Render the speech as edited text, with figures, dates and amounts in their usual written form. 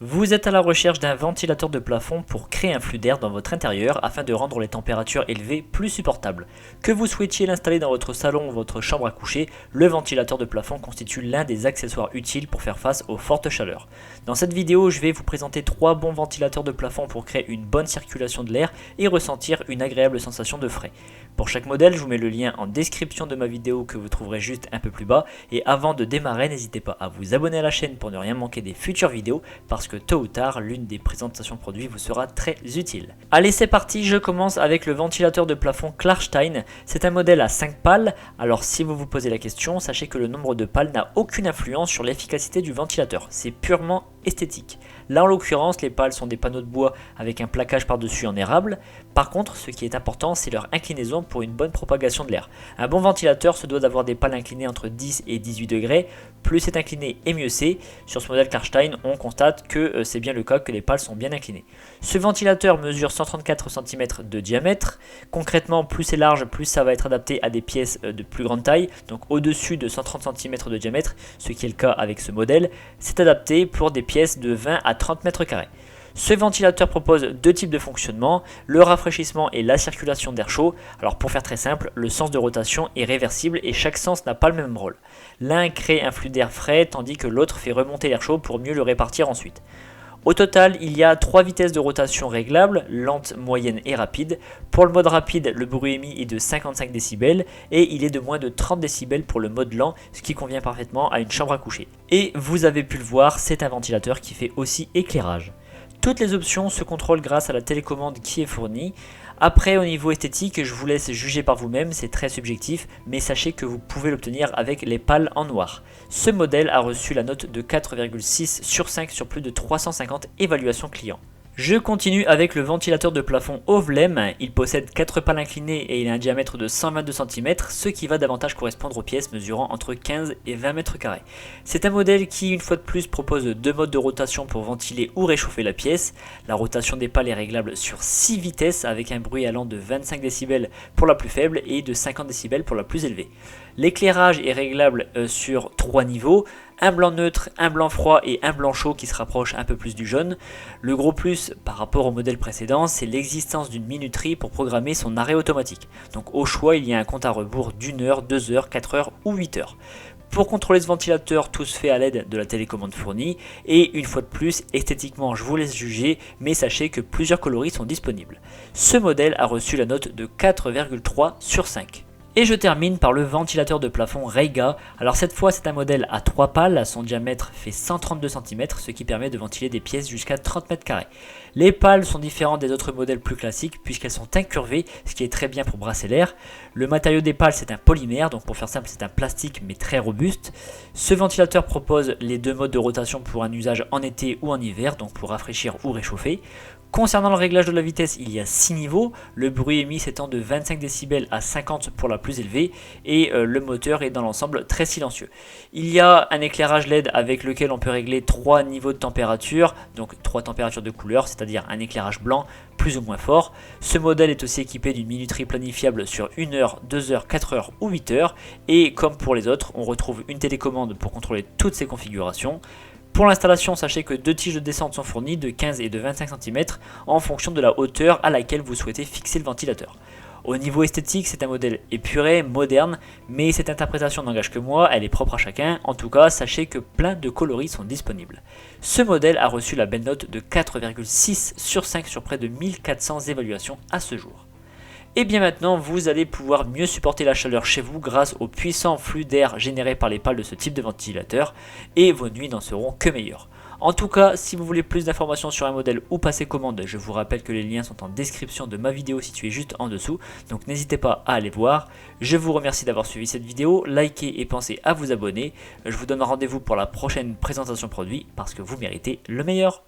Vous êtes à la recherche d'un ventilateur de plafond pour créer un flux d'air dans votre intérieur afin de rendre les températures élevées plus supportables. Que vous souhaitiez l'installer dans votre salon ou votre chambre à coucher, le ventilateur de plafond constitue l'un des accessoires utiles pour faire face aux fortes chaleurs. Dans cette vidéo, je vais vous présenter 3 bons ventilateurs de plafond pour créer une bonne circulation de l'air et ressentir une agréable sensation de frais. Pour chaque modèle, je vous mets le lien en description de ma vidéo que vous trouverez juste un peu plus bas. Et avant de démarrer, n'hésitez pas à vous abonner à la chaîne pour ne rien manquer des futures vidéos parce que tôt ou tard, l'une des présentations produits vous sera très utile. Allez, c'est parti, je commence avec le ventilateur de plafond Klarstein. C'est un modèle à 5 pales. Alors si vous vous posez la question, sachez que le nombre de pales n'a aucune influence sur l'efficacité du ventilateur. C'est purement esthétique. Là en l'occurrence, les pales sont des panneaux de bois avec un plaquage par-dessus en érable. Par contre, ce qui est important, c'est leur inclinaison pour une bonne propagation de l'air. Un bon ventilateur se doit d'avoir des pales inclinées entre 10 et 18 degrés. Plus c'est incliné et mieux c'est. Sur ce modèle Klarstein, on constate que c'est bien le cas, que les pales sont bien inclinées. Ce ventilateur mesure 134 cm de diamètre. Concrètement, plus c'est large, plus ça va être adapté à des pièces de plus grande taille. Donc au-dessus de 130 cm de diamètre, ce qui est le cas avec ce modèle, c'est adapté pour des pièces de 20 à 30 mètres carrés. Ce ventilateur propose deux types de fonctionnement, le rafraîchissement et la circulation d'air chaud. Alors pour faire très simple, le sens de rotation est réversible et chaque sens n'a pas le même rôle. L'un crée un flux d'air frais tandis que l'autre fait remonter l'air chaud pour mieux le répartir ensuite. Au total, il y a 3 vitesses de rotation réglables, lente, moyenne et rapide. Pour le mode rapide, le bruit émis est de 55 décibels et il est de moins de 30 décibels pour le mode lent, ce qui convient parfaitement à une chambre à coucher. Et vous avez pu le voir, c'est un ventilateur qui fait aussi éclairage. Toutes les options se contrôlent grâce à la télécommande qui est fournie. Après, au niveau esthétique, je vous laisse juger par vous-même, c'est très subjectif, mais sachez que vous pouvez l'obtenir avec les pales en noir. Ce modèle a reçu la note de 4,6 sur 5 sur plus de 350 évaluations clients. Je continue avec le ventilateur de plafond Ovlem. Il possède 4 pales inclinées et il a un diamètre de 122 cm, ce qui va davantage correspondre aux pièces mesurant entre 15 et 20 mètres carrés. C'est un modèle qui, une fois de plus, propose 2 modes de rotation pour ventiler ou réchauffer la pièce. La rotation des pales est réglable sur 6 vitesses avec un bruit allant de 25 décibels pour la plus faible et de 50 décibels pour la plus élevée. L'éclairage est réglable sur 3 niveaux, un blanc neutre, un blanc froid et un blanc chaud qui se rapproche un peu plus du jaune. Le gros plus par rapport au modèle précédent, c'est l'existence d'une minuterie pour programmer son arrêt automatique. Donc au choix, il y a un compte à rebours d'1 heure, 2 heures, 4 heures ou 8 heures. Pour contrôler ce ventilateur, tout se fait à l'aide de la télécommande fournie. Et une fois de plus, esthétiquement, je vous laisse juger, mais sachez que plusieurs coloris sont disponibles. Ce modèle a reçu la note de 4,3 sur 5. Et je termine par le ventilateur de plafond Reiga. Alors cette fois c'est un modèle à 3 pales, son diamètre fait 132 cm, ce qui permet de ventiler des pièces jusqu'à 30 mètres carrés. Les pales sont différentes des autres modèles plus classiques puisqu'elles sont incurvées, ce qui est très bien pour brasser l'air. Le matériau des pales c'est un polymère, donc pour faire simple c'est un plastique mais très robuste. Ce ventilateur propose les 2 modes de rotation pour un usage en été ou en hiver, donc pour rafraîchir ou réchauffer. Concernant le réglage de la vitesse, il y a 6 niveaux, le bruit émis s'étend de 25 décibels à 50 pour la plus élevée et le moteur est dans l'ensemble très silencieux. Il y a un éclairage LED avec lequel on peut régler 3 niveaux de température, donc 3 températures de couleur, c'est-à-dire un éclairage blanc plus ou moins fort. Ce modèle est aussi équipé d'une minuterie planifiable sur 1 heure, 2 heures, 4 heures ou 8 heures et comme pour les autres, on retrouve une télécommande pour contrôler toutes ces configurations. Pour l'installation, sachez que 2 tiges de descente sont fournies de 15 et de 25 cm en fonction de la hauteur à laquelle vous souhaitez fixer le ventilateur. Au niveau esthétique, c'est un modèle épuré, moderne, mais cette interprétation n'engage que moi, elle est propre à chacun. En tout cas, sachez que plein de coloris sont disponibles. Ce modèle a reçu la belle note de 4,6 sur 5 sur près de 1400 évaluations à ce jour. Et bien maintenant, vous allez pouvoir mieux supporter la chaleur chez vous grâce au puissant flux d'air généré par les pales de ce type de ventilateur et vos nuits n'en seront que meilleures. En tout cas, si vous voulez plus d'informations sur un modèle ou passer commande, je vous rappelle que les liens sont en description de ma vidéo située juste en dessous, donc n'hésitez pas à aller voir. Je vous remercie d'avoir suivi cette vidéo, likez et pensez à vous abonner. Je vous donne rendez-vous pour la prochaine présentation produit parce que vous méritez le meilleur.